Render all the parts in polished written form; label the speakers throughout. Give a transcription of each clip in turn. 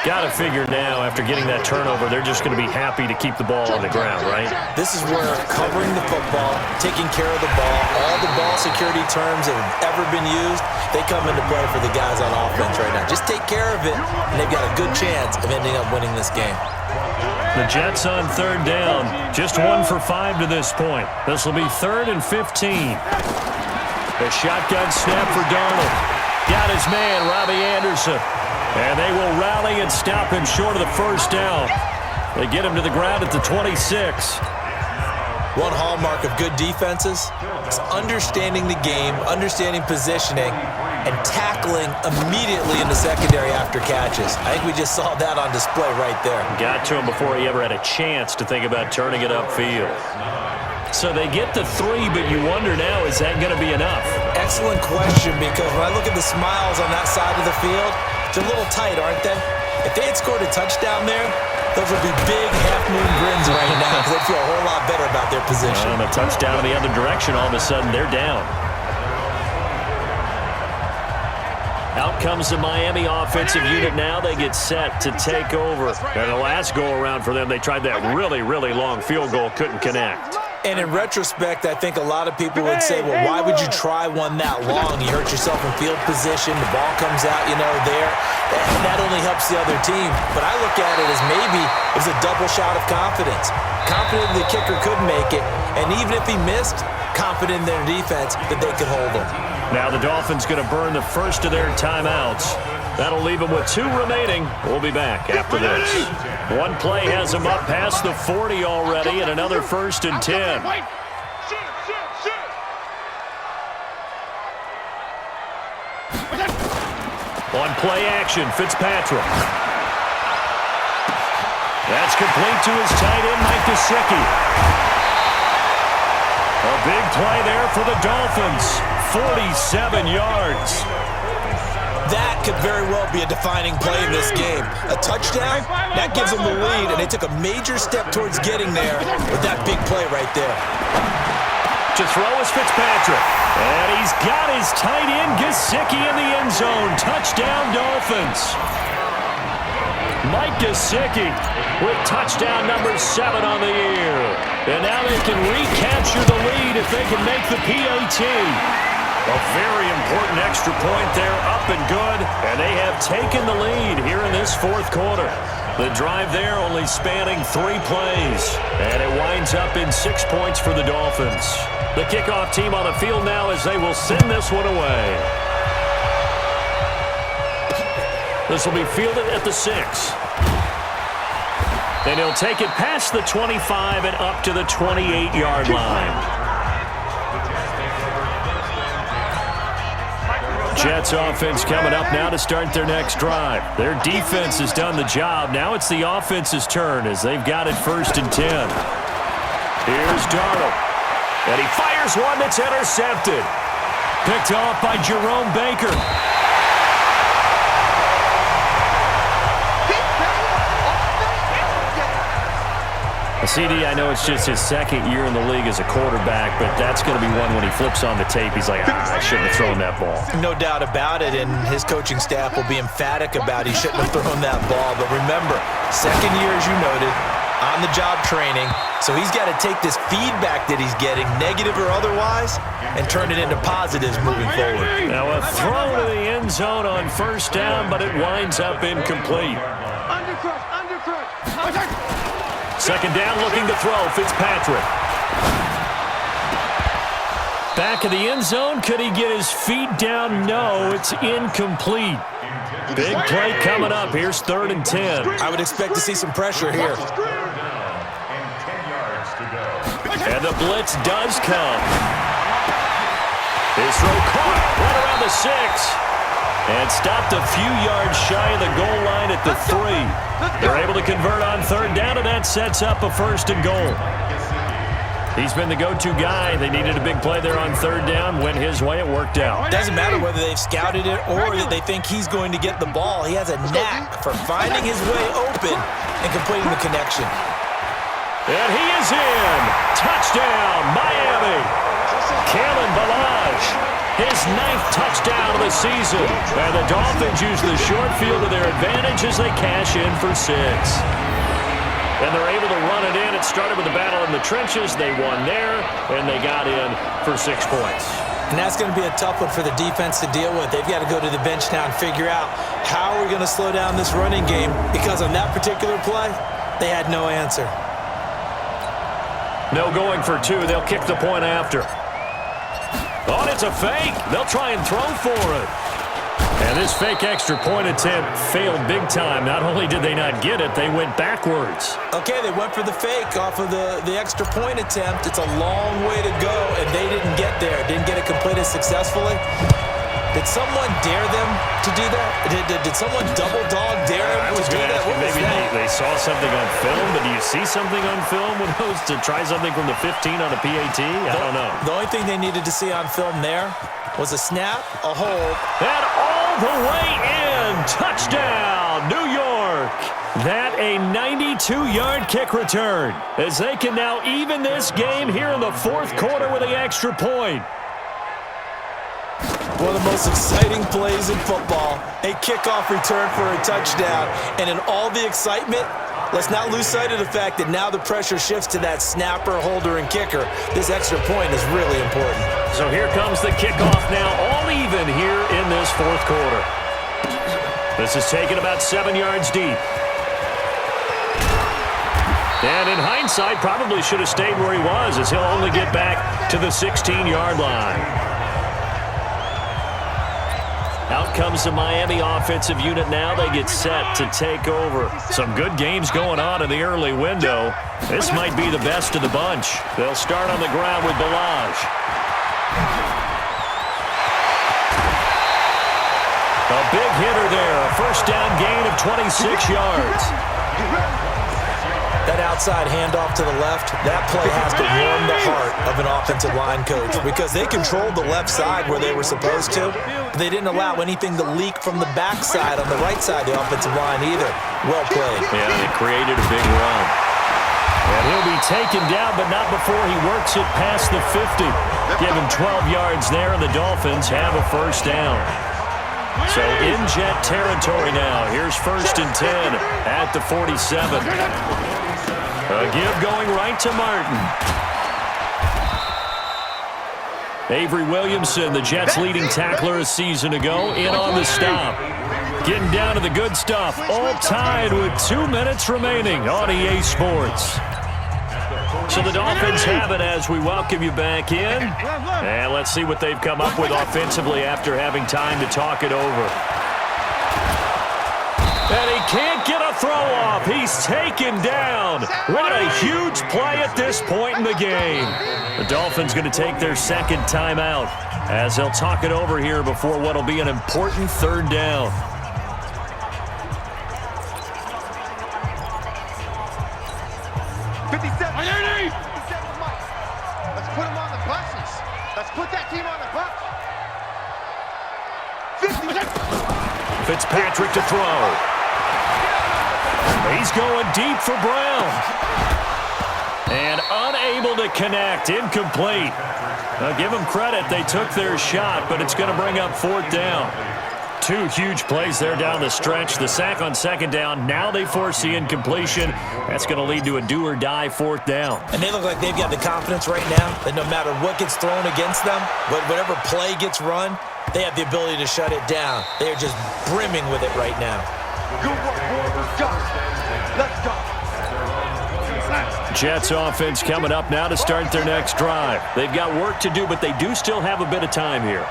Speaker 1: Got to figure now, after getting that turnover, they're just going to be happy to keep the ball on the ground, right?
Speaker 2: This is where covering the football, taking care of the ball, all the ball security terms that have ever been used, they come into play for the guys on offense right now. Just take care of it, and they've got a good chance of ending up winning this game.
Speaker 1: The Jets on third down, just 1 for 5 to this point. This will be 3rd and 15. The shotgun snap for Darnold. Got his man, Robbie Anderson. And they will rally and stop him short of the first down. They get him to the ground at the 26.
Speaker 2: One hallmark of good defenses is understanding the game, understanding positioning, and tackling immediately in the secondary after catches. I think we just saw that on display right there.
Speaker 1: Got to him before he ever had a chance to think about turning it upfield. So they get the 3, but you wonder now, is that going to be enough?
Speaker 2: Excellent question, because when I look at the smiles on that side of the field, they're a little tight, aren't they? If they had scored a touchdown there, those would be big half-moon grins right now because they'd feel a whole lot better about their position.
Speaker 1: And a touchdown in the other direction, all of a sudden they're down. Out comes the Miami offensive unit now. They get set to take over. And the last go-around for them, they tried that really, really long field goal, couldn't connect.
Speaker 2: And in retrospect, I think a lot of people would say, well, why would you try one that long? You hurt yourself in field position. The ball comes out, there. And that only helps the other team. But I look at it as maybe it was a double shot of confidence. Confident the kicker could make it. And even if he missed, confident in their defense that they could hold him.
Speaker 1: Now the Dolphins going to burn the first of their timeouts. That'll leave them with 2 remaining. We'll be back after this. One play has them up past the 40 already, and another 1st and 10. On play action, Fitzpatrick. That's complete to his tight end, Mike Gesicki. A big play there for the Dolphins. 47 yards.
Speaker 2: That could very well be a defining play in this game. A touchdown, that gives them the lead, and they took a major step towards getting there with that big play right there.
Speaker 1: To throw is Fitzpatrick. And he's got his tight end, Gesicki, in the end zone. Touchdown, Dolphins. Mike Gesicki with touchdown number 7 on the year. And now they can recapture the lead if they can make the PAT. A very important extra point there, up and good, and they have taken the lead here in this 4th quarter. The drive there only spanning 3 plays, and it winds up in 6 points for the Dolphins. The kickoff team on the field now as they will send this one away. This will be fielded at the 6. And he'll take it past the 25 and up to the 28-yard line. Jets offense coming up now to start their next drive. Their defense has done the job. Now it's the offense's turn as they've got it 1st and 10. Here's Darnold. And he fires one that's intercepted. Picked off by Jerome Baker. CD, I know it's just his 2nd year in the league as a quarterback, but that's going to be one when he flips on the tape, he's like, I shouldn't have thrown that ball.
Speaker 2: No doubt about it, and his coaching staff will be emphatic about he shouldn't have thrown that ball. But remember, 2nd year, as you noted, on-the-job training, so he's got to take this feedback that he's getting, negative or otherwise, and turn it into positives moving forward.
Speaker 1: Now a throw to the end zone on 1st down, but it winds up incomplete. Undercross. 2nd down, looking to throw, Fitzpatrick. Back of the end zone, could he get his feet down? No, it's incomplete. Big play coming up. Here's 3rd and 10.
Speaker 2: I would expect to see some pressure here.
Speaker 1: And the blitz does come. His throw caught right around the 6. And stopped a few yards shy of the goal line at the 3. They're able to convert on 3rd down, and that sets up a 1st and goal. He's been the go-to guy. They needed a big play there on 3rd down. Went his way. It worked out.
Speaker 2: Doesn't matter whether they've scouted it or that they think he's going to get the ball. He has a knack for finding his way open and completing the connection.
Speaker 1: And he is in. Touchdown, Miami. Kalen Ballage, his 9th touchdown of the season. And the Dolphins use the short field to their advantage as they cash in for 6. And they're able to run it in. It started with a battle in the trenches. They won there, and they got in for 6 points.
Speaker 2: And that's going to be a tough one for the defense to deal with. They've got to go to the bench now and figure out how are we going to slow down this running game, because on that particular play, they had no answer.
Speaker 1: No going for 2. They'll kick the point after. Oh, it's a fake. They'll try and throw for it. And this fake extra point attempt failed big time. Not only did they not get it, they went backwards.
Speaker 2: Okay, they went for the fake off of the extra point attempt. It's a long way to go, and they didn't get there. Didn't get it completed successfully. Did someone dare them to do that? Did someone double dog dare them to do that?
Speaker 1: Maybe they saw something on film, but do you see something on film when those to try something from the 15 on a PAT? I don't know.
Speaker 2: The only thing they needed to see on film there was a snap, a hold.
Speaker 1: And all the way in. Touchdown, New York. That a 92-yard kick return, as they can now even this game here in the 4th quarter with the extra point.
Speaker 2: One of the most exciting plays in football, a kickoff return for a touchdown. And in all the excitement, let's not lose sight of the fact that now the pressure shifts to that snapper, holder, and kicker. This extra point is really important.
Speaker 1: So here comes the kickoff now, all even here in this 4th quarter. This is taken about 7 yards deep. And in hindsight, probably should have stayed where he was, as he'll only get back to the 16-yard line. Out comes the Miami offensive unit now. They get set to take over. Some good games going on in the early window. This might be the best of the bunch. They'll start on the ground with Ballage. A big hitter there. A first down gain of 26 yards.
Speaker 2: That outside handoff to the left, that play has to warm the heart of an offensive line coach, because they controlled the left side where they were supposed to. They didn't allow anything to leak from the backside on the right side of the offensive line either. Well played.
Speaker 1: Yeah, they created a big run. And he'll be taken down, but not before he works it past the 50. Give him 12 yards there, and the Dolphins have a first down. So in Jet territory now. Here's 1st and 10 at the 47. A give going right to Martin. Avery Williamson, the Jets' leading tackler a season ago, in on the stop. Getting down to the good stuff. All tied with 2 minutes remaining on EA Sports. So the Dolphins have it as we welcome you back in. And let's see what they've come up with offensively after having time to talk it over. And he can't get a throw off. He's taken down. What a huge play at this point in the game. The Dolphins going to take their 2nd timeout as they'll talk it over here before what will be an important 3rd down.
Speaker 3: Let's put him on the buses. Let's put that team on the bus.
Speaker 1: Fitzpatrick to throw. He's going deep for Brown. And unable to connect. Incomplete. Now give them credit. They took their shot, but it's going to bring up 4th down. 2 huge plays there down the stretch. The sack on 2nd down. Now they force the incompletion. That's going to lead to a do-or-die 4th down.
Speaker 2: And they look like they've got the confidence right now that no matter what gets thrown against them, but whatever play gets run, they have the ability to shut it down. They are just brimming with it right now.
Speaker 3: Good work, go. Let's go.
Speaker 1: Jets offense coming up now to start their next drive. They've got work to do, but they do still have a bit of time here.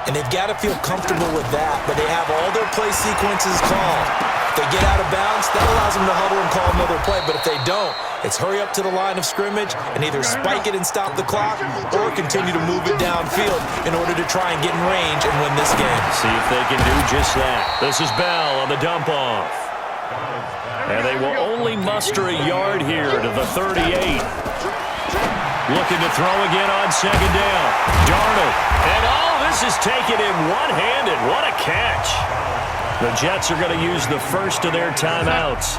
Speaker 2: And they've got to feel comfortable with that, but they have all their play sequences called. If they get out of bounds, that allows them to huddle and call another play, but if they don't, it's hurry up to the line of scrimmage and either spike it and stop the clock or continue to move it downfield in order to try and get in range and win this game.
Speaker 1: See if they can do just that. This is Bell on the dump off. And they will only muster a yard here to the 38. Looking to throw again on 2nd down. Darnold. And all this is taken in one-handed. What a catch. The Jets are going to use the first of their timeouts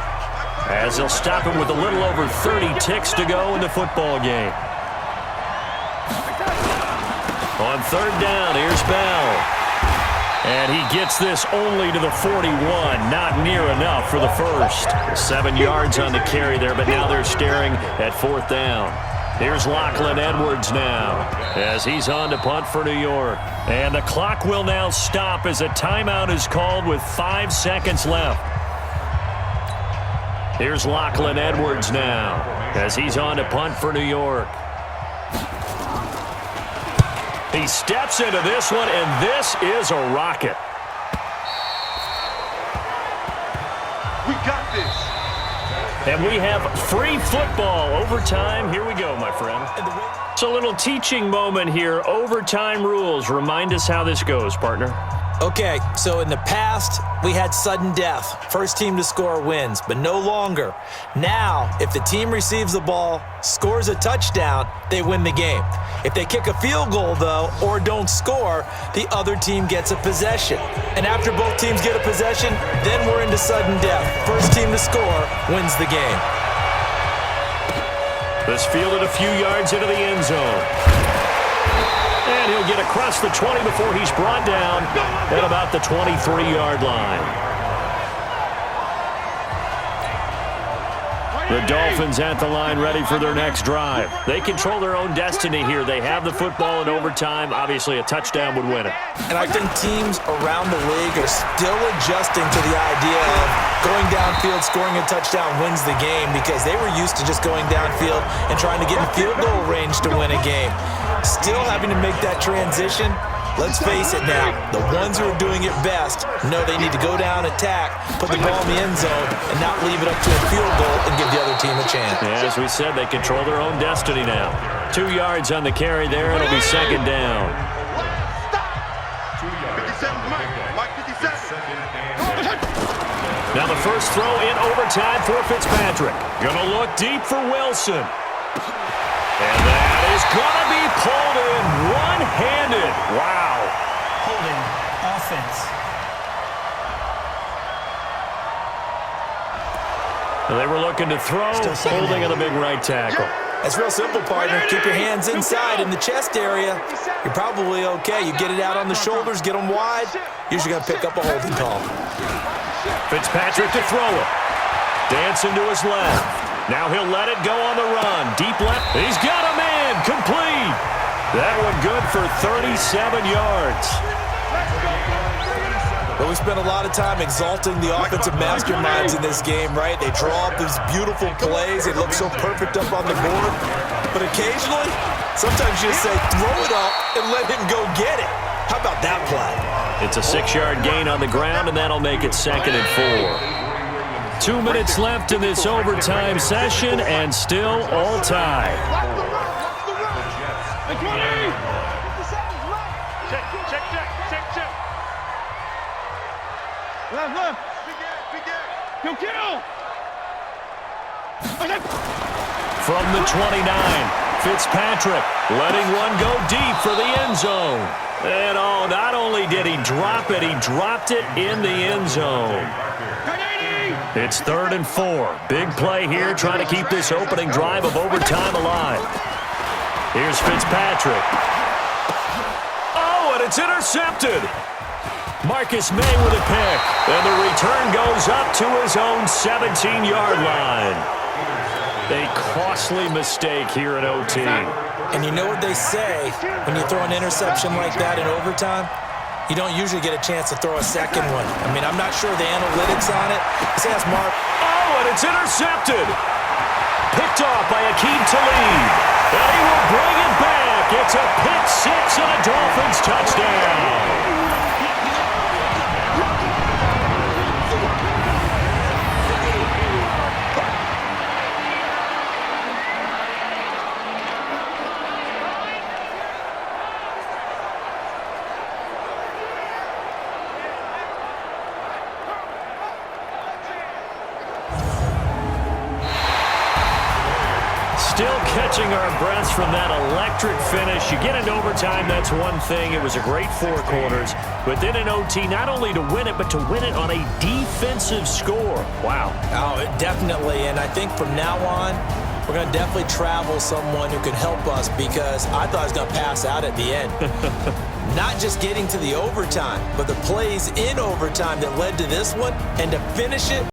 Speaker 1: as they'll stop him with a little over 30 ticks to go in the football game. On third down, here's Bell. And he gets this only to the 41. Not near enough for the first. 7 yards on the carry there, but now they're staring at fourth down. Here's Lachlan Edwards now as he's on to punt for New York. And the clock will now stop as a timeout is called with 5 seconds left. Here's Lachlan Edwards now as he's on to punt for New York. He steps into this one, and this is a rocket.
Speaker 3: We got this.
Speaker 1: And we have free football. Overtime. Here we go, my friend. It's a little teaching moment here. Overtime rules. Remind us how this goes, partner.
Speaker 2: Okay, so in the past, we had sudden death. First team to score wins, but no longer. Now, if the team receives the ball, scores a touchdown, they win the game. If they kick a field goal, though, or don't score, the other team gets a possession. And after both teams get a possession, then we're into sudden death. First team to score wins the game.
Speaker 1: This fielded a few yards into the end zone. And he'll get across the 20 before he's brought down at about the 23-yard line. The Dolphins at the line ready for their next drive. They control their own destiny here. They have the football in overtime. Obviously, a touchdown would win it.
Speaker 2: And I think teams around the league are still adjusting to the idea of going downfield, scoring a touchdown wins the game because they were used to just going downfield and trying to get in field goal range to win a game. Still having to make that transition. Let's face it now, the ones who are doing it best know they need to go down, attack, put the ball in the end zone, and not leave it up to a field goal and give the other team a chance.
Speaker 1: Yeah, as we said, they control their own destiny now. 2 yards on the carry there. It'll be second down. Now the first throw in overtime for Fitzpatrick. Gonna look deep for Wilson. And that is gonna be pulled in one-handed. Wow.
Speaker 4: Holding offense.
Speaker 1: They were looking to throw, holding on the big right tackle.
Speaker 2: That's real simple, partner. Keep your hands inside in the chest area. You're probably okay. You get it out on the shoulders, get them wide. Usually going to pick up a holding call.
Speaker 1: Fitzpatrick to throw it. Dancing to his left. Now he'll let it go on the run. Deep left. He's got a man. Complete. That one good for 37 yards.
Speaker 2: But we spent a lot of time exalting the offensive masterminds in this game, right? They draw up these beautiful plays. They look so perfect up on the board. But occasionally, sometimes you just say, throw it up and let him go get it. How about that play?
Speaker 1: It's a 6-yard gain on the ground, and that'll make it 2nd and 4. 2 minutes left in this overtime session, and still all tied.
Speaker 3: Check. Left. Kill.
Speaker 1: From the 29, Fitzpatrick letting one go deep for the end zone. And not only did he drop it, he dropped it in the end zone. It's 3rd and 4. Big play here, trying to keep this opening drive of overtime alive. Here's Fitzpatrick. Oh, and it's intercepted. Marcus May with a pick. And the return goes up to his own 17-yard line. A costly mistake here in OT.
Speaker 2: And you know what they say when you throw an interception like that in overtime? You don't usually get a chance to throw a second one. I mean, I'm not sure the analytics on it. Let's ask Mark.
Speaker 1: Oh, and it's intercepted. Picked off by Aqib Talib. And he will bring it back. It's a pick six and a Dolphins touchdown. Still catching our breaths from that electric finish. You get into overtime, that's one thing. It was a great 4 quarters. But then in OT, not only to win it, but to win it on a defensive score. Wow.
Speaker 2: Oh, definitely. And I think from now on, we're going to definitely travel someone who can help us because I thought I was going to pass out at the end. Not just getting to the overtime, but the plays in overtime that led to this one, and to finish it,